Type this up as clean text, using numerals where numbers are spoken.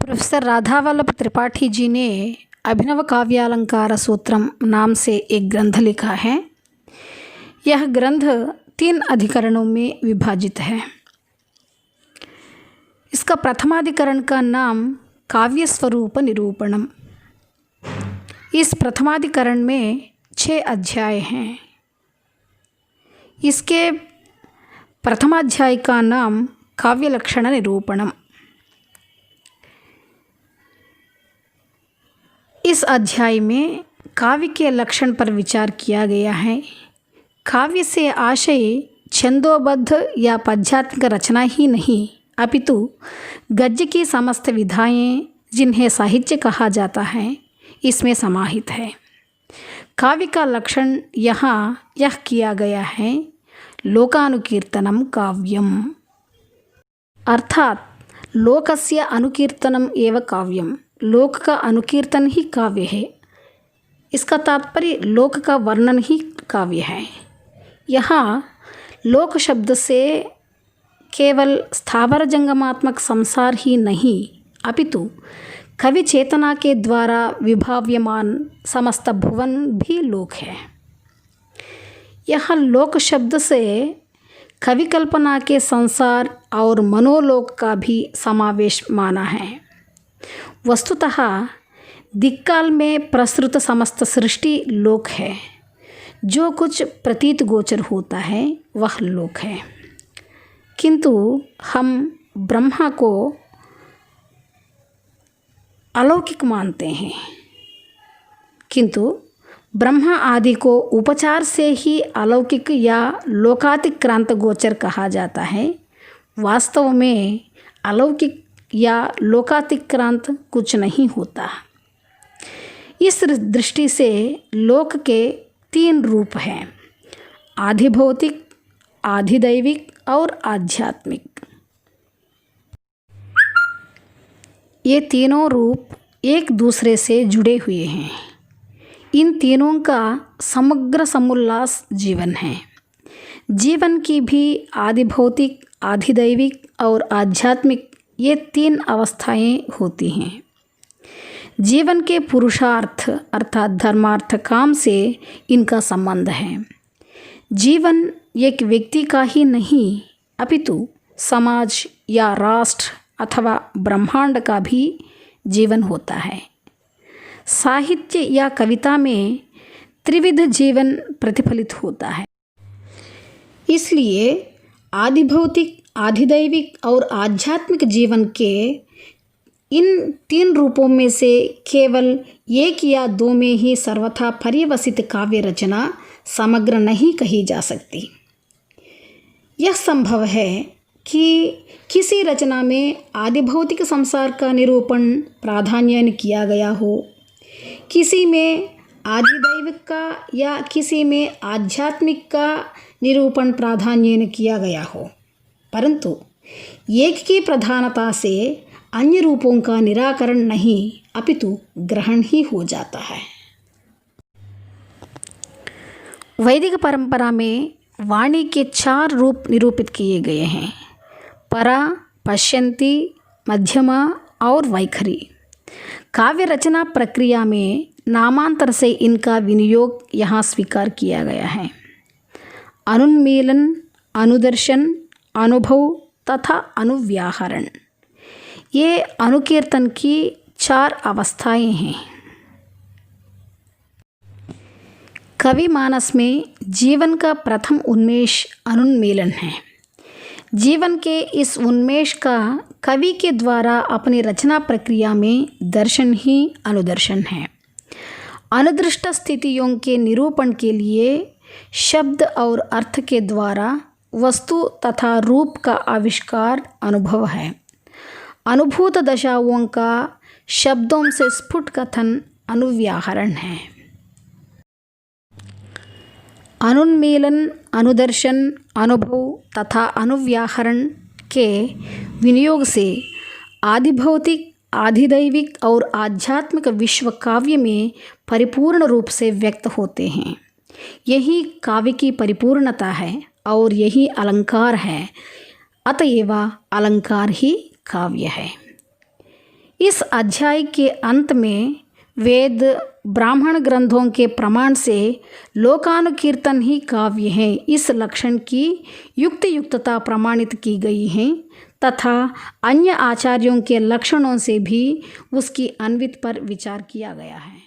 Professor Radha Vallabh Tripathi ji ने अभिनव काव्यालंकार सूत्रम नाम से एक ग्रंथ लिखा है। यह ग्रंथ 3 अधिकरणों में विभाजित है। इसका प्रथमाधिकरण का नाम काव्य स्वरूप निरूपणम। इस प्रथमाधिकरण में 6 अध्याय हैं। इसके प्रथमाध्याय का नाम काव्य लक्षण निरूपणम। इस अध्याय में काव्य के लक्षण पर विचार किया गया है। काव्य से आशय छंदोबद्ध या पद्यात्मक रचना ही नहीं, अपितु गद्य की समस्त विधाएं जिन्हें साहित्य कहा जाता है, इसमें समाहित है। काव्य का लक्षण यहाँ यह किया गया है, लोकानुकीर्तनम काव्यम, अर्थात लोकस्य अनुकीर्तनम एव काव्यम। लोक का अनुकीर्तन ही काव्य है। इसका तात्पर्य लोक का वर्णन ही काव्य है। यहाँ लोक शब्द से केवल स्थावर जंगमात्मक संसार ही नहीं, अपितु कवि चेतना के द्वारा विभाव्यमान समस्त भुवन भी लोक है। यहाँ लोक शब्द से कवि कल्पना के संसार और मनोलोक का भी समावेश माना है। वस्तुतः दिक्काल में प्रसृत समस्त सृष्टि लोक है। जो कुछ प्रतीत गोचर होता है वह लोक है, किंतु हम ब्रह्मा को अलौकिक मानते हैं। किंतु ब्रह्मा आदि को उपचार से ही अलौकिक या लोकातिक्रांत गोचर कहा जाता है। वास्तव में अलौकिक या लोकातिक्रांत कुछ नहीं होता। इस दृष्टि से लोक के 3 रूप हैं, आधिभौतिक, आधिदैविक और आध्यात्मिक। ये तीनों रूप एक दूसरे से जुड़े हुए हैं। इन तीनों का समग्र समुल्लास जीवन है। जीवन की भी आधिभौतिक, आधिदैविक और आध्यात्मिक ये 3 अवस्थाएं होती हैं। जीवन के पुरुषार्थ अर्थात धर्मार्थ काम से इनका संबंध है। जीवन एक व्यक्ति का ही नहीं, अपितु समाज या राष्ट्र अथवा ब्रह्मांड का भी जीवन होता है। साहित्य या कविता में त्रिविध जीवन प्रतिफलित होता है। इसलिए आधिभौतिक, आधिदैविक और आध्यात्मिक जीवन के इन 3 रूपों में से केवल एक या 2 में ही सर्वथा पर्यवसित काव्य रचना समग्र नहीं कही जा सकती। यह संभव है कि किसी रचना में आधिभौतिक संसार का निरूपण प्राधान्य किया गया हो, किसी में आधिदैविक का या किसी में आध्यात्मिक का निरूपण प्राधान्य किया गया हो, परंतु एक की प्रधानता से अन्य रूपों का निराकरण नहीं, अपितु ग्रहण ही हो जाता है। वैदिक परंपरा में वाणी के 4 रूप निरूपित किए गए हैं, परा, पश्यन्ति, मध्यमा और वैखरी। काव्य रचना प्रक्रिया में नामांतर से इनका विनियोग यहाँ स्वीकार किया गया है। अनुन्मीलन, अनुदर्शन, अनुभव तथा अनुव्याहरण, ये अनुकीर्तन की 4 अवस्थाएं हैं। कवि मानस में जीवन का प्रथम उन्मेष अनुन्मीलन है। जीवन के इस उन्मेष का कवि के द्वारा अपनी रचना प्रक्रिया में दर्शन ही अनुदर्शन है। अनुदृष्ट स्थितियों के निरूपण के लिए शब्द और अर्थ के द्वारा वस्तु तथा रूप का आविष्कार अनुभव है। अनुभूत दशाओं का शब्दों से स्फुट कथन अनुव्याहरण है। अनुन्मीलन, अनुदर्शन, अनुभव तथा अनुव्याहरण के विनियोग से आधिभौतिक, आधिदैविक और आध्यात्मिक विश्व काव्य में परिपूर्ण रूप से व्यक्त होते हैं। यही काव्य की परिपूर्णता है और यही अलंकार है। अतएव अलंकार ही काव्य है। इस अध्याय के अंत में वेद ब्राह्मण ग्रंथों के प्रमाण से लोकानुकीर्तन ही काव्य है इस लक्षण की युक्तता प्रमाणित की गई है तथा अन्य आचार्यों के लक्षणों से भी उसकी अन्वित पर विचार किया गया है।